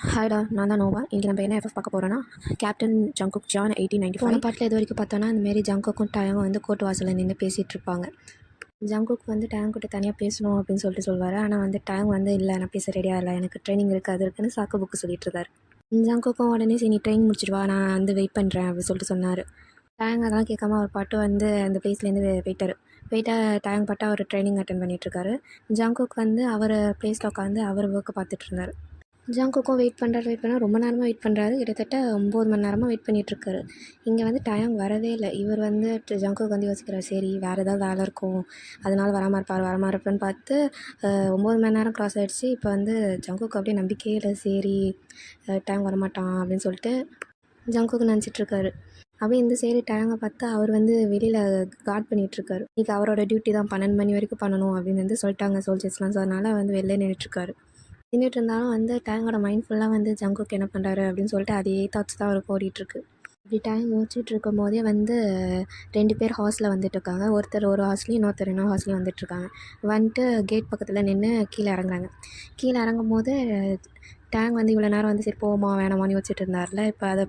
ஹாய்டா, நான் தான் நோவா. இன்றைக்கி நம்ம என்ன எஃப்எஃப் பார்க்க போகிறோன்னா, கேப்டன் ஜங்குக் ஜான் 1895. போன பாட்டில் இது வரைக்கும் பார்த்தோன்னா, அந்தமாரி ஜங்குக்கும் டேங்கும் வந்து கோர்ட் வாசலில் நின்று பேசிகிட்டு இருப்பாங்க. ஜங்குக் வந்து டேங் கிட்ட தனியாக பேசணும் அப்படின்னு சொல்லிட்டு சொல்வார். ஆனால் வந்து டேங் வந்து இல்லை, நான் பேச ரெடியாக இல்லை, எனக்கு ட்ரைனிங் இருக்குது, அது இருக்குன்னு சாக்கு புக்கு சொல்லிட்டு இருக்காரு. ஜங்குக்கும் உடனே சரி நீ ட்ரைனிங் முடிச்சிடுவா, நான் வந்து வெயிட் பண்ணுறேன் அப்படின்னு சொல்லிட்டு சொன்னார். டேங் அதெல்லாம் கேட்காம அவர் பாட்டு வந்து அந்த பிளேஸ்லேருந்து போயிட்டார். டேங் பாட்டு அவர் ட்ரைனிங் அட்டன் பண்ணிகிட்ருக்காரு. ஜங்குக் வந்து அவர் பிளேஸில் உட்காந்து அவர் ஒர்க்கை பார்த்துட்டு இருந்தார். ஜங்குக்கும் வெயிட் பண்ணுறாரு. ரொம்ப நேரமாக வெயிட் பண்ணுறாரு. கிட்டத்தட்ட 9 மணி நேரமாக வெயிட் பண்ணிகிட்ருக்காரு. இங்கே வந்து டைம் வரவே இல்லை. இவர் வந்து ஜங்குக்கு வந்து யோசிக்கிறார், சரி வேறு ஏதாவது வேலை இருக்கும், அதனால் வராமல் இருப்பான்னு பார்த்து 9 மணி நேரம் க்ராஸ் ஆகிடுச்சு. இப்போ வந்து ஜங்குக்கு அப்படியே நம்பிக்கையே இல்லை. சரி டைம் வரமாட்டான் அப்படின்னு சொல்லிட்டு ஜங்குக்கு நினச்சிட்ருக்காரு. அப்படியே இந்த சைடு டேங்கை பார்த்தா அவர் வந்து வெளியில் கார்ட் பண்ணிகிட்ருக்காரு. இன்றைக்கி அவரோட டியூட்டி தான் 12 மணி வரைக்கும் பண்ணணும் அப்படின்னு வந்து சொல்லிட்டாங்க சோல்ஜர்ஸ்லாம். ஸோ அதனால் வந்து வெளில நின்றுட்டுருக்காரு. நின்றுட்டு இருந்தாலும் வந்து டேங்கோட மைண்ட் ஃபுல்லாக வந்து ஜங்குக் என்ன பண்ணுறாரு அப்படின்னு சொல்லிட்டு அதே தாட்ஸ் தான் அவருக்கு ஓடிட்டுருக்கு. இப்படி டேங் யோசிச்சுட்டு இருக்கும் போதே வந்து 2 பேர் ஹாஸ்ட்டில் வந்துட்டுருக்காங்க. ஒருத்தர் ஒரு ஹாஸ்ட்லேயும் இன்னொருத்தர் இன்னொரு ஹாஸ்ட்லேயும் வந்துட்டுருக்காங்க. வந்துட்டு கேட் பக்கத்தில் நின்று கீழே இறங்குறாங்க. கீழே இறங்கும் போது டேங் வந்து இவ்வளோ நேரம் வந்து சரி போமா வேணாமான்னு யோசிச்சுட்டு இருந்தார்ல. இப்போ அதை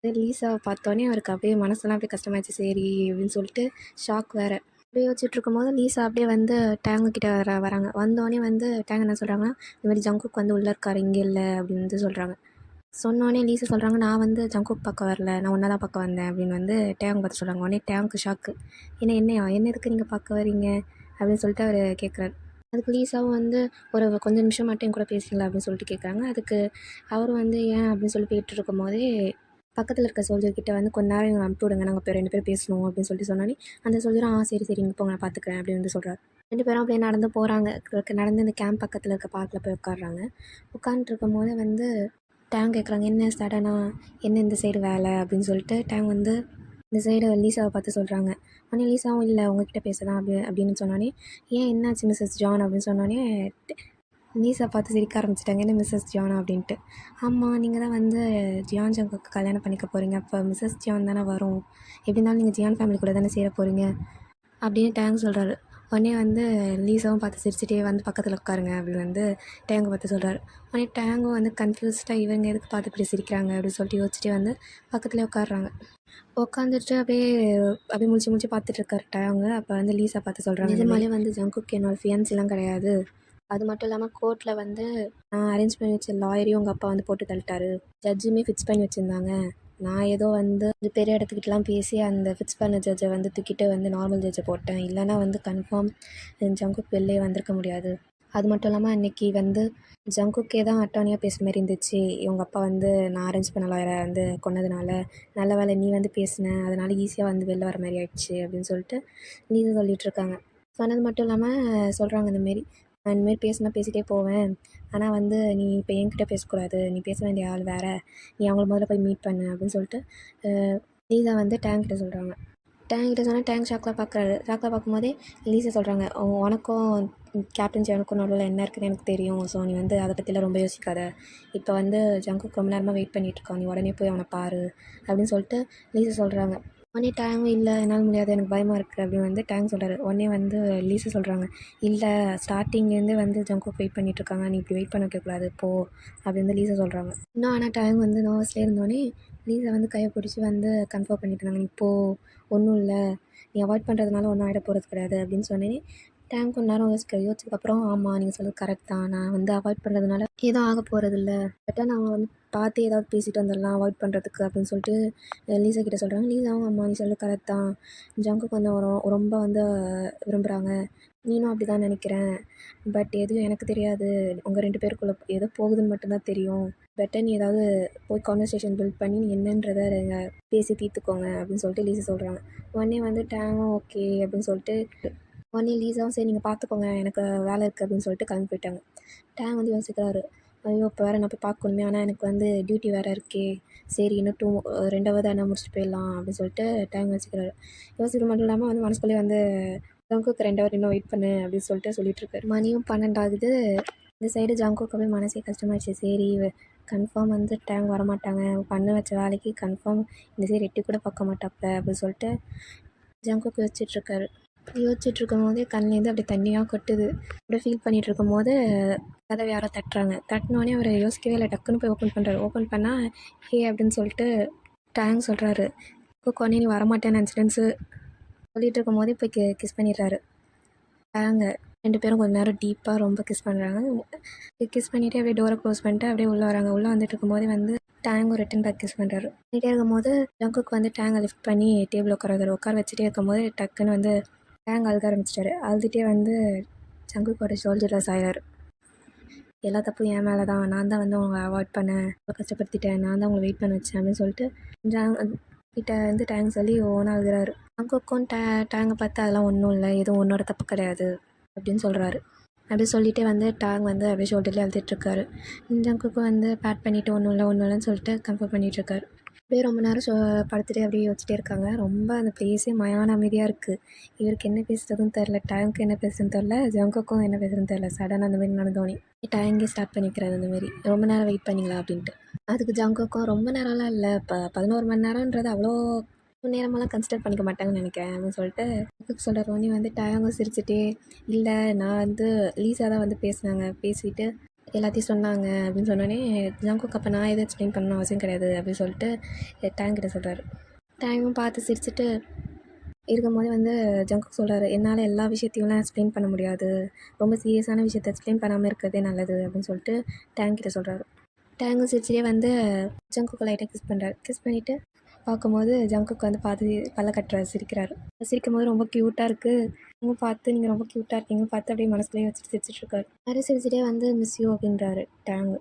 லீஸாவை பார்த்தோன்னே அவருக்கு அப்படியே மனசெல்லாம் அப்படியே கஷ்டமாயிடுச்சு. சரி அப்படின்னு சொல்லிட்டு ஷாக் வேறு. அப்படியே யோசிச்சுட்டு இருக்கும்போது லீஸா அப்படியே வந்து டேங்கு கிட்ட வராங்க. வந்தோடனே வந்து டேங் என்ன சொல்கிறாங்கன்னா, இந்த மாதிரி ஜங்குக் வந்து உள்ளே இருக்காரு, இங்கே இல்லை அப்படின்னு வந்து சொல்கிறாங்க. சொன்னோடனே லீஸா சொல்கிறாங்க, நான் வந்து ஜங்குக் பார்க்க வரல, நான் ஒன்றா தான் பார்க்க வந்தேன் அப்படின்னு வந்து டேங் பார்த்து சொல்கிறாங்க. உடனே டேங்க்கு ஷாக்கு. என்னையா என்ன எதுக்கு நீங்கள் பார்க்க வரீங்க அப்படின்னு சொல்லிட்டு அவர் கேட்குறாரு. அதுக்கு லீஸாவும் வந்து ஒரு கொஞ்சம் நிமிஷம் மட்டும் என் கூட பேசுறீங்களா அப்படின்னு சொல்லிட்டு கேட்குறாங்க. அதுக்கு அவரும் வந்து ஏன் அப்படின்னு சொல்லி போயிட்டு இருக்கும் போதே பக்கத்தில் இருக்க சோல்ஜர்கிட்ட வந்து கொஞ்ச நேரம் இவங்க அனுப்பிட்டு விடுங்க, நாங்கள் இப்போ 2 பேரும் பேசணும் அப்படின்னு சொல்லிட்டு சொன்னோன்னே அந்த சோல்ஜரும் சரி சரி இங்கே போங்க நான் பார்த்துக்கிறேன் அப்படின்னு வந்து சொல்கிறார். 2 பேரும் அப்படியே நடந்து போகிறாங்க. நடந்து இந்த கேம்ப் பக்கத்தில் இருக்க பார்க்கில் போய் உட்காடுறாங்க. உட்காந்துருக்கும் போது வந்து டேங் கேட்குறாங்க, என்ன சடனாக என்ன இந்த சைடு வேலை அப்படின்னு சொல்லிட்டு டேங் வந்து இந்த சைடு லீஸாவை பார்த்து சொல்கிறாங்க. ஆனால் லீஸாவும் இல்லை உங்ககிட்ட பேசலாம் அப்படின்னு சொன்னோன்னே ஏன் என்னாச்சு மிஸ்ஸஸ் ஜான் அப்படின்னு சொன்னோன்னே லீஸா பார்த்து சிரிக்க ஆரம்பிச்சிட்டாங்க. என்ன மிஸ்ஸஸ் ஜானா அப்படின்ட்டு. ஆமாம், நீங்கள் தான் வந்து ஜியான் ஜங்குக்கு கல்யாணம் பண்ணிக்க போகிறீங்க, அப்போ மிஸ்ஸஸ் ஜியான் தானே வரும், எப்படி இருந்தாலும் நீங்கள் ஜியான் ஃபேமிலி கூட தானே சேர போகிறீங்க அப்படின்னு டேங் சொல்கிறாரு. உடனே வந்து லீஸாவும் பார்த்து சிரிச்சிட்டே வந்து பக்கத்தில் உட்காருங்க அப்படின்னு வந்து டேங்கை பார்த்து சொல்கிறாரு. உடனே டேங்கும் வந்து கன்ஃபியூஸ்டாக இவங்க எதுக்கு பார்த்து இப்படி சிரிக்கிறாங்க அப்படின்னு சொல்லிட்டு யோசிச்சுட்டே வந்து பக்கத்துலேயே உட்காடுறாங்க. உட்காந்துட்டு அப்படியே முடிச்சு பார்த்துட்டு இருக்காரு டேங்கு. அப்போ வந்து லீஸா பார்த்து சொல்கிறாங்க, நிஜமாலே வந்து ஜங்குக்கு என்னோடய ஃபியான்சிலாம் கிடையாது, அது மட்டும் இல்லாமல் கோர்ட்டில் வந்து நான் அரேஞ்ச் பண்ணி வச்ச லாயரையும் உங்கள் அப்பா வந்து போட்டு தள்ளிட்டாரு, ஜட்ஜுமே ஃபிக்ஸ் பண்ணி வச்சுருந்தாங்க, நான் ஏதோ வந்து பெரிய இடத்துக்கிட்டலாம் பேசி அந்த ஃபிக்ஸ் பண்ண ஜட்ஜை வந்து தூக்கிட்டு வந்து நார்மல் ஜட்ஜை போட்டேன், இல்லைனா வந்து கன்ஃபார்ம் ஜங்குக் வெளிலே வந்திருக்க முடியாது. அது மட்டும் இல்லாமல் அன்றைக்கி வந்து ஜங்குக்கே தான் அட்டானியாக பேசுகிற மாதிரி இருந்துச்சு, இவங்க அப்பா வந்து நான் அரேஞ்ச் பண்ண லாயரை வந்து கொன்னதுனால நல்ல வேலை நீ வந்து பேசினேன், அதனால் ஈஸியாக வந்து வெளில வர மாதிரி ஆயிடுச்சு அப்படின்னு சொல்லிட்டு நீதி சொல்லிகிட்ருக்காங்க. சொன்னது மட்டும் இல்லாமல் சொல்கிறாங்க, இந்தமாரி நான் இந்தமாரி பேசினா பேசிகிட்டே போவேன், ஆனால் வந்து நீ இப்போ என்கிட்ட பேசக்கூடாது, நீ பேச வேண்டிய ஆள் வேறு, நீ அவங்கள முதல்ல போய் மீட் பண்ணு அப்படின்னு சொல்லிட்டு லீஸா வந்து டேங்கிட்ட சொல்கிறாங்க. டேங்கிட்ட சொன்னால் டேங்க் ஷாக்கில் பார்க்கும்போதே லீஸா சொல்கிறாங்க, உனக்கும் கேப்டன் ஜங்குக்கும் நடுவில் என்ன இருக்குன்னு எனக்கு தெரியும், ஸோ நீ வந்து அதை பற்றிலாம் ரொம்ப யோசிக்காத, இப்போ வந்து ஜங்குக் ரொம்ப நேரமாக வெயிட் பண்ணிகிட்ருக்கான், நீ உடனே போய் அவனை பாரு அப்படின்னு சொல்லிட்டு லீஸா சொல்கிறாங்க. உடனே டேங்கும் இல்லை என்னால் முடியாது, எனக்கு பயமாக இருக்குது அப்படின்னு வந்து டேங் சொல்கிறாரு. உடனே வந்து லீஸா சொல்கிறாங்க, இல்லை ஸ்டார்டிங்லேருந்து வந்து ஜங்குக் வெயிட் பண்ணிகிட்ருக்காங்க, நீ இப்படி வெயிட் பண்ண வைக்கக்கூடாது போ அப்படின்னு வந்து லீஸா சொல்கிறாங்க. இன்னும் ஆனால் டேங் வந்து நர்வஸ்லேயே இருந்தோடனே லீஸா வந்து கையை பிடிச்சி வந்து கன்ஃபார்ம் பண்ணிட்டு இருந்தாங்க, நீ போ ஒன்றும் இல்லை, நீ அவாய்ட் பண்ணுறதுனால ஒன்றும் ஆகிட போகிறது கிடையாது அப்படின்னு சொன்னேனே டேங்க் கொஞ்ச நேரம் யோசிச்சதுக்கப்புறம் ஆமாம் நீங்கள் சொல்கிறது கரெக்ட் தான், நான் வந்து அவாய்ட் பண்ணுறதுனால எதுவும் ஆக போகிறது இல்லை, பெட்டாக நான் வந்து பார்த்து ஏதாவது பேசிட்டு வந்துடலாம் அவாய்ட் பண்ணுறதுக்கு அப்படின்னு சொல்லிட்டு லீஸா கிட்ட சொல்கிறாங்க. லீஸாவும் அம்மா நீ சொல்கிறது கரெக்ட் தான், ஜங்கு கொஞ்சம் ரொம்ப வந்து விரும்புகிறாங்க, நீனும் அப்படி தான் நினைக்கிறேன், பட் எதுவும் எனக்கு தெரியாது, உங்கள் 2 பேருக்குள்ளே ஏதோ போகுதுன்னு மட்டும்தான் தெரியும், பெட்டர் நீ ஏதாவது போய் கான்வர்சேஷன் பில்ட் பண்ணி நீ என்னன்றதை பேசி தீர்த்துக்கோங்க அப்படின்னு சொல்லிட்டு லீஸா சொல்கிறாங்க. உடனே வந்து டேங்கும் ஓகே அப்படின்னு சொல்லிட்டு உடனே லீஸாவும் சரி நீங்கள் பார்த்துக்கோங்க எனக்கு வேலை இருக்குது அப்படின்னு சொல்லிட்டு கிளம்பி போயிட்டாங்க. டேங் வந்து யோசிக்கிறாரு, ஐயோ இப்போ வேறு நான் போய் பார்க்கணுமே, ஆனால் எனக்கு வந்து டியூட்டி வேறு இருக்கே, சரி இன்னும் 2 என்ன முடிச்சுட்டு போயிடலாம் அப்படின்னு சொல்லிட்டு டேங் யோசிக்கிறாரு. யோசிக்கிறது மட்டும் இல்லாமல் வந்து மனசுக்குள்ளேயே வந்து ஜங்குக்கு 2 இன்னும் வெயிட் பண்ணு அப்படின்னு சொல்லிட்டு சொல்லிட்டுருக்காரு. மணியும் 12 ஆகுது. இந்த சைடு ஜங்குக்கு அப்படியே மனசே கஷ்டமாயிடுச்சு. சரி கன்ஃபார்ம் வந்து டேங் வரமாட்டாங்க, பண்ண வச்ச வேலைக்கு கன்ஃபார்ம் இந்த சைடு எட்டி கூட பார்க்க மாட்டாப்ல அப்படின்னு சொல்லிட்டு ஜங்குக்கு யோசிச்சுட்ருக்காரு. யோசிச்சுட்ருக்கும் போதே கண்லேருந்து அப்படியே தண்ணியாக கொட்டுது. அப்படியே ஃபீல் பண்ணிகிட்ருக்கும் போது கதவை யாரோ தட்டுறாங்க. தட்டினோடனே அவர் யோசிக்கவே இல்லை, டக்குன்னு போய் ஓப்பன் பண்ணுறாரு. ஓப்பன் பண்ணால் ஹே அப்படின்னு சொல்லிட்டு டேங் சொல்கிறாரு. கொன்னே நீ வரமாட்டேன்னு நினச்சிட்டேன்னு சொல்லிட்டு இருக்கும் போதே போய் கிஸ் பண்ணிடுறாரு டேங்க. 2 பேரும் கொஞ்ச நேரம் டீப்பாக ரொம்ப கிஸ் பண்ணுறாங்க. கிஸ் பண்ணிவிட்டு அப்படியே டோரை க்ளோஸ் பண்ணிட்டு அப்படியே உள்ளே வராங்க. உள்ளே வந்துட்டு இருக்கும்போதே வந்து டேங்கும் ரிட்டன் பேக் கிஸ் பண்ணுறாரு. பண்ணிகிட்டே இருக்கும்போது ஜங்குக்கு வந்து டேங்கை லிஃப்ட் பண்ணி டேபிள் உட்கார வச்சுட்டே இருக்கும்போது டக்குன்னு வந்து டேங் அழுக ஆரம்பிச்சிட்டாரு. அழுதுகிட்டே வந்து ஜங்குக்கோட ஷோல்டரில் சாயிறாரு. எல்லா தப்பும் என் மேலே தான், நான் தான் வந்து உங்களை அவாய்ட் பண்ணேன், கஷ்டப்படுத்திட்டேன், நான் தான் உங்களை வெயிட் பண்ண வச்சேன் அப்படின்னு சொல்லிட்டு கிட்ட வந்து டேங் சொல்லி ஓனா அழுகிறாரு. ஜங்குக்கும் டேங்கை பார்த்து அதெல்லாம் ஒன்றும் இல்லை, எதுவும் உன்னோட தப்பு கிடையாது அப்படின்னு சொல்கிறாரு. அப்படி சொல்லிகிட்டே வந்து டேங் வந்து அப்படியே ஷோல்டர்லேயே அழுதுட்டுருக்காரு. ஜங்குக்கும் வந்து பேட் பண்ணிவிட்டு ஒன்றும் இல்லைன்னு சொல்லிட்டு கம்ஃபர்ட் பண்ணிகிட்ருக்காரு. அப்படியே ரொம்ப நேரம் படுத்துட்டு அப்படியே யோசிச்சிட்டே இருக்காங்க. ரொம்ப அந்த பிளேஸே மயான அமைதியாக இருக்குது. இவருக்கு என்ன பேசுறதுன்னு தெரில, டேங்க்கு என்ன பேசுறதுன்னு தெரில, ஜங்குக்கும் என்ன பேசுறதுன்னு தெரில. சடனாக அந்த மாதிரி நடந்தோடனே டேங்கே ஸ்டார்ட் பண்ணிக்கிறாரு. அந்த மாதிரி ரொம்ப நேரம் வெயிட் பண்ணிங்களா அப்படின்ட்டு. அதுக்கு ஜங்குக்கும் ரொம்ப நேரம்லாம் இல்லை, 11 மணி நேரம்ன்றது அவ்வளோ நேரமெல்லாம் கன்சிடர் பண்ணிக்க மாட்டாங்கன்னு நினைக்கிறேன் அப்படின்னு சொல்லிட்டு சொல்கிறார். உடனே வந்து டேங்கும் சிரிச்சுட்டே இல்லை நான் வந்து லீஸாக தான் வந்து பேசிட்டு எல்லாத்தையும் சொன்னாங்க அப்படின்னு சொன்னோடனே ஜங்குக்கு அப்போ நான் எதை எக்ஸ்பிளைன் பண்ணணும் அவசியம் கிடையாது அப்படின்னு சொல்லிட்டு டேங் கிட்ட சொல்கிறாரு. டேங்கும் பார்த்து சிரிச்சுட்டு இருக்கும்போதே வந்து ஜங்குக்கு சொல்கிறாரு, என்னால் எல்லா விஷயத்தையும்லாம் எக்ஸ்பிளைன் பண்ண முடியாது, ரொம்ப சீரியஸான விஷயத்தை எக்ஸ்பிளைன் பண்ணாமல் இருக்கிறதே நல்லது அப்படின்னு சொல்லிட்டு டேங் கிட்ட சொல்கிறாரு. டேங்கும் சிரிச்சிட்டே வந்து ஜங்குக்கு லைட்டாக கிஸ் பண்ணுறாரு. கிஸ் பண்ணிவிட்டு பார்க்கும்போது ஜங்குக்கு வந்து பார்த்து பல்ல கட்டுறாரு, சிரிக்கிறாரு. சிரிக்கும்போது ரொம்ப க்யூட்டாக இருக்குது. அவங்க பார்த்து நீங்கள் ரொம்ப க்யூட்டாக இருக்கீங்க பார்த்து அப்படியே மனசுலேயே வச்சுட்டு சிரிச்சிட்ருக்காரு. நிறைய சிரிச்சிட்டே வந்து மிஸ் யூ அப்படின்றாரு டேங்கு.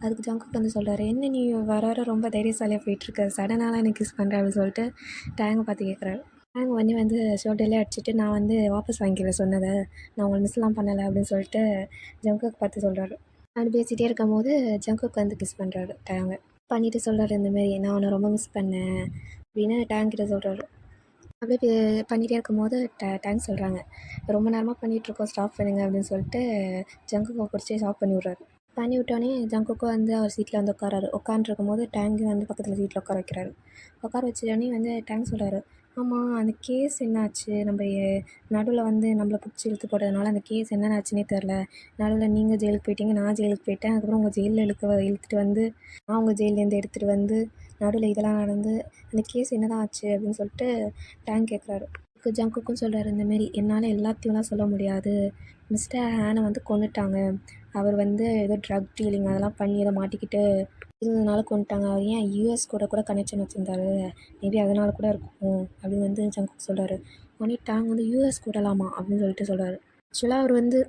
அதுக்கு ஜங்குக்கு வந்து சொல்கிறாரு, என்ன நீ வர ரொம்ப தைரியசாலியாக போயிட்டுருக்க, சடனாலாம் எனக்கு கிஸ் பண்ணுறேன் அப்படின்னு சொல்லிட்டு டேங்கை பார்த்து கேட்குறாரு. டேங் வந்து ஷோல்டர்லேயே அடிச்சுட்டு நான் வந்து வாபஸ் வாங்கிக்கிறேன் சொன்னதை, நான் உங்களை மிஸ்லாம் பண்ணலை அப்படின்னு சொல்லிட்டு ஜங்குக்கு பார்த்து சொல்கிறாரு. அப்படி பேசிகிட்டே இருக்கும் போது ஜங்குக்கு வந்து கிஸ் பண்ணுறாரு டேங்கை. பண்ணிவிட்டு சொல்கிறாரு, இந்தமாரி நான் உன்னை ரொம்ப மிஸ் பண்ணேன் அப்படின்னு டேங் கிட்ட சொல்கிறாரு. அப்படியே பண்ணிகிட்டே இருக்கும்போது டேங்க் சொல்கிறாங்க, ரொம்ப நேரமாக பண்ணிகிட்ருக்கோம், ஸ்டாப் பண்ணுங்க அப்படின்னு சொல்லிட்டு ஜங்குக்கை பிடிச்சி ஸ்டாப் பண்ணி விட்றாரு. பண்ணி விட்டோடனே ஜங்குக்கும் வந்து அவர் சீட்டில் வந்து உட்காந்துருக்கும் போது டேங்கும் வந்து பக்கத்தில் சீட்டில் உட்கார வைக்கிறாரு. உட்கார வச்சிட்டோடனே வந்து டேங்க் சொல்கிறாரு, ஆமாம் அந்த கேஸ் என்னாச்சு, நம்ம நடுவில் வந்து நம்மளை பிடிச்சி இழுத்து போட்டதுனால அந்த கேஸ் என்னென்னாச்சுன்னே தெரில, நடுவில் நீங்கள் ஜெயிலுக்கு போயிட்டீங்க, நான் ஜெயிலுக்கு போயிட்டேன், அதுக்கப்புறம் உங்கள் ஜெயிலில் இழுத்துட்டு வந்து நான் உங்கள் ஜெயிலேருந்து எடுத்துகிட்டு வந்து நடுவில் இதெல்லாம் நடந்து அந்த கேஸ் என்ன தான் ஆச்சு அப்படின்னு சொல்லிட்டு டேங்க் கேட்குறாரு. ஜங்குக்கும் சொல்கிறாரு, இந்தமாரி என்னால் எல்லாத்தையும்லாம் சொல்ல முடியாது, மிஸ்டர் ஹேனை வந்து கொன்னுட்டாங்க, அவர் வந்து ஏதோ ட்ரக் டீலிங் அதெல்லாம் பண்ணி ஏதோ மாட்டிக்கிட்டு இருந்ததுனால கொண்டுட்டாங்க, அவர் ஏன் யூஎஸ் கூட கனெக்ஷன் வச்சுருந்தாரு, மேபி அதனால கூட இருக்கும் அப்படின்னு வந்து ஜங்குக்கு சொல்கிறாரு. உடனே டேங் வந்து யூஎஸ் கூடலாமா அப்படின்னு சொல்லிட்டு சொல்கிறாரு. ஆக்சுவலாக அவர் வந்து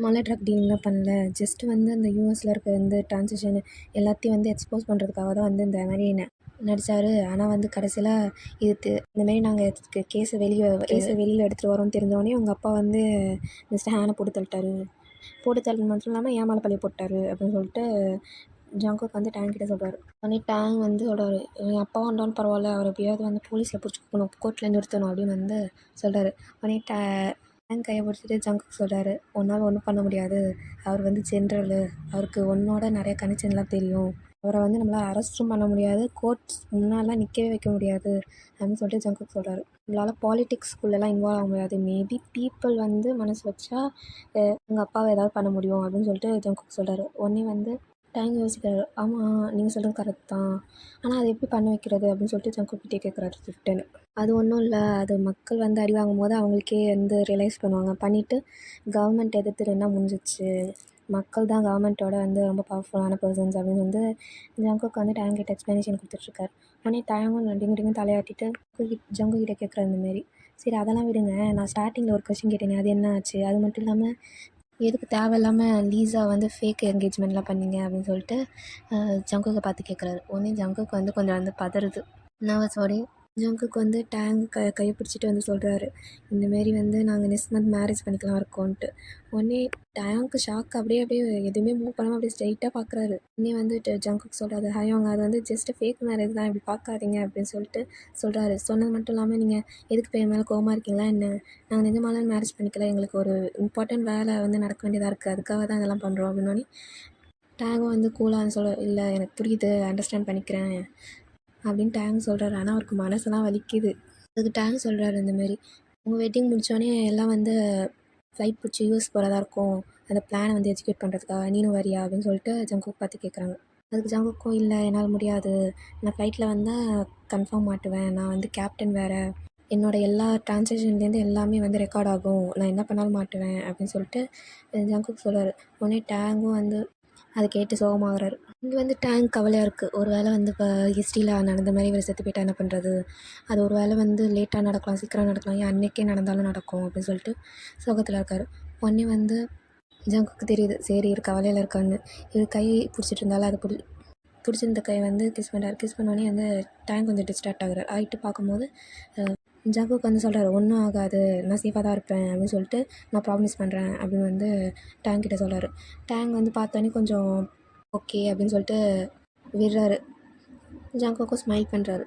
மழை ட்ரக் டீலிங்லாம் பண்ணல, ஜஸ்ட்டு வந்து அந்த யூஎஸில் இருக்க வந்து ட்ரான்ஸிஷன் எல்லாத்தையும் வந்து எக்ஸ்போஸ் பண்ணுறதுக்காக தான் வந்து இந்த மாதிரி நடித்தார். ஆனால் வந்து கடைசியில் இந்தமாரி நாங்கள் கேஸை வெளியில் எடுத்துகிட்டு வரோம்னு தெரிஞ்சோடனே உங்கள் அப்பா வந்து மிஸ்டர் ஹேனை போட்டு தள்ளினது மட்டும் இல்லாமல் ஏன் மேலே பழிய போட்டார் அப்படின்னு சொல்லிட்டு ஜங்குக்கு வந்து டேங் கிட்ட சொல்கிறாரு. உடனே டேங் வந்து சொல்கிறாரு, என் அப்பா வந்தாலும் பரவாயில்ல, அவர் எப்படியாவது வந்து போலீஸில் பிடிச்சி போகணும், கோர்ட்டில் நிறுத்தணும் அப்படின்னு வந்து சொல்கிறாரு. உடனே டேங் கையை பிடிச்சிட்டு ஜங்குக்கு சொல்கிறாரு, உன்னால் ஒன்றும் பண்ண முடியாது, அவர் வந்து ஜென்ரலு, அவருக்கு உன்னோட நிறைய கனெக்ஷன்லாம் தெரியும், அவரை வந்து நம்மளால் அரெஸ்ட்டும் பண்ண முடியாது, கோர்ட்ஸ் முன்னாலாம் நிற்கவே வைக்க முடியாது அப்படின்னு சொல்லிட்டு ஜங்குக்கு சொல்கிறாரு. நம்மளால் பாலிட்டிக்ஸ்குள்ளெல்லாம் இன்வால்வ் ஆக முடியாது, மேபி பீப்புள் வந்து மனசு வச்சா உங்கள் அப்பாவை ஏதாவது பண்ண முடியும் அப்படின்னு சொல்லிட்டு ஜங்குக்கு சொல்கிறாரு. உடனே வந்து டேங் யோசிக்கிறாரு, ஆமாம் நீங்கள் சொல்கிறது கரெக்ட் தான், ஆனால் அதை எப்படி பண்ண வைக்கிறது அப்படின்னு சொல்லிட்டு ஜங்குக்கிட்டே கேட்குறாரு ரிட்டர்னு. அது ஒன்றும் இல்லை, அது மக்கள் வந்து அடி வாங்கும் போது அவங்களுக்கே வந்து ரியலைஸ் பண்ணுவாங்க, பண்ணிவிட்டு கவர்மெண்ட் எதிர்த்து நின்னா முடிஞ்சிச்சு, மக்கள் தான் கவர்மெண்ட்டோட வந்து ரொம்ப பவர்ஃபுல்லான பர்சன்ஸ் அப்படின்னு வந்து ஜங்குக்கு வந்து டேங் கிட்ட எக்ஸ்ப்ளனேஷன் கொடுத்துட்ருக்காரு. உடனே டேங்கும் டிங்கு தலையாட்டிட்டு ஜங்கு கிட்ட கேட்குறாரு இந்தமாரி, சரி அதெல்லாம் விடுங்க, நான் ஸ்டார்டிங்கில் ஒரு கொஸ்டின் கேட்டேனே அது என்ன ஆச்சு, அது மட்டும் இல்லாமல் எதுக்கு தேவையில்லாமல் லீஸா வந்து ஃபேக் என்கேஜ்மெண்ட்லாம் பண்ணீங்க அப்படின்னு சொல்லிட்டு ஜங்குக்கை பார்த்து கேட்குறாரு. உடனே ஜங்குக்கு வந்து கொஞ்சம் வந்து பதறுது, நர்வஸோடே ஜங்குக்கு வந்து டேங் கையை பிடிச்சிட்டு வந்து சொல்கிறாரு, இந்தமாரி வந்து நாங்கள் நெக்ஸ்ட் மந்த் மேரேஜ் பண்ணிக்கலாம் இருக்கோன்ட்டு. உடனே டேங்க்கு ஷாக், அப்படியே எதுவுமே மூவ் பண்ணாமல் அப்படியே ஸ்ட்ரைட்டாக பார்க்குறாரு. உடனே வந்து ஜங்குக்கு சொல்கிறாரு, அவங்க அது வந்து ஜஸ்ட்டு ஃபேக் மேரேஜ் தான், இப்படி பார்க்காதீங்க அப்படின்னு சொல்லிட்டு சொல்கிறாரு. சொன்னது மட்டும் இல்லாமல் நீங்கள் எதுக்கு இப்போ என் மேலே கோவமாக இருக்கீங்களா என்ன, நாங்கள் நிஜமாலாம் மேரேஜ் பண்ணிக்கல, எங்களுக்கு ஒரு இம்பார்ட்டண்ட் வேலை வந்து நடக்க வேண்டியதாக இருக்குது, அதுக்காக தான் இதெல்லாம் பண்ணுறோம் அப்படின்னோடனே டேங்கும் வந்து கூலாக சொல்ல, இல்லை எனக்கு புரியுது, அண்டர்ஸ்டாண்ட் பண்ணிக்கிறேன் அப்படின்னு டேங் சொல்கிறாரு. ஆனால் அவருக்கு மனசெல்லாம் வலிக்குது. அதுக்கு டேங் சொல்கிறாரு, இந்தமாரி உங்கள் வெட்டிங் முடித்தோடனே எல்லாம் வந்து ஃப்ளைட் பிடிச்சி யூஎஸ் போகிறதா இருக்கும், அந்த பிளானை வந்து எக்ஸிக்யூட் பண்ணுறதுக்காக நீனும் வரியா அப்படின்னு சொல்லிட்டு ஜங்குக் பார்த்து கேட்குறாங்க. அதுக்கு ஜங்குக்கும் இல்லை என்னால் முடியாது, நான் ஃப்ளைட்டில் வந்தால் கன்ஃபார்ம் மாட்டுவேன், நான் வந்து கேப்டன் வேறு, என்னோட எல்லா ட்ரான்சாக்ஷன்லேருந்து எல்லாமே வந்து ரெக்கார்ட் ஆகும், நான் என்ன பண்ணாலும் மாட்டுவேன் அப்படின்னு சொல்லிட்டு ஜங்குக் சொல்கிறாரு. உடனே டேங்கும் வந்து அதை கேட்டு சோகமாகறாரு. இங்கே வந்து டேங்க் கவலையாக இருக்குது. ஒரு வேளை வந்து இப்போ ஹிஸ்ட்ரியில் நடந்த மாதிரி இவர் செத்து போயிட்டா என்ன பண்ணுறது, அது ஒரு வேளை வந்து லேட்டாக நடக்கலாம் சீக்கிரம் நடக்கலாம், ஏன் அன்றைக்கே நடந்தாலும் நடக்கும் அப்படின்னு சொல்லிட்டு சோகத்தில் இருக்கார். உடனே வந்து ஜங்குக்கு தெரியுது சரி இவர் கவலையில் இருக்கான்னு. இவர் கை பிடிச்சிட்டு இருந்தாலும் அது பிடிச்சிருந்த கை வந்து கிஸ் பண்ணுறாரு. கிஸ் பண்ணோடனே வந்து டேங்க் கொஞ்சம் டிஸ்ட்ராக்ட் ஆகுறாரு. ஆகிட்டு பார்க்கும்போது ஜங்குக்கு வந்து சொல்கிறாரு ஒன்றும் ஆகாது, நான் சேஃபாக தான் இருப்பேன் அப்படின்னு சொல்லிட்டு நான் ப்ராமிஸ் பண்ணுறேன் அப்படின்னு வந்து டேங்க் கிட்ட சொல்கிறாரு. டேங்க் வந்து பார்த்தோன்னே கொஞ்சம் ஓகே அப்படின்னு சொல்லிட்டு விடுறாரு. ஜங்குக்கும் ஸ்மைல் பண்ணுறாரு.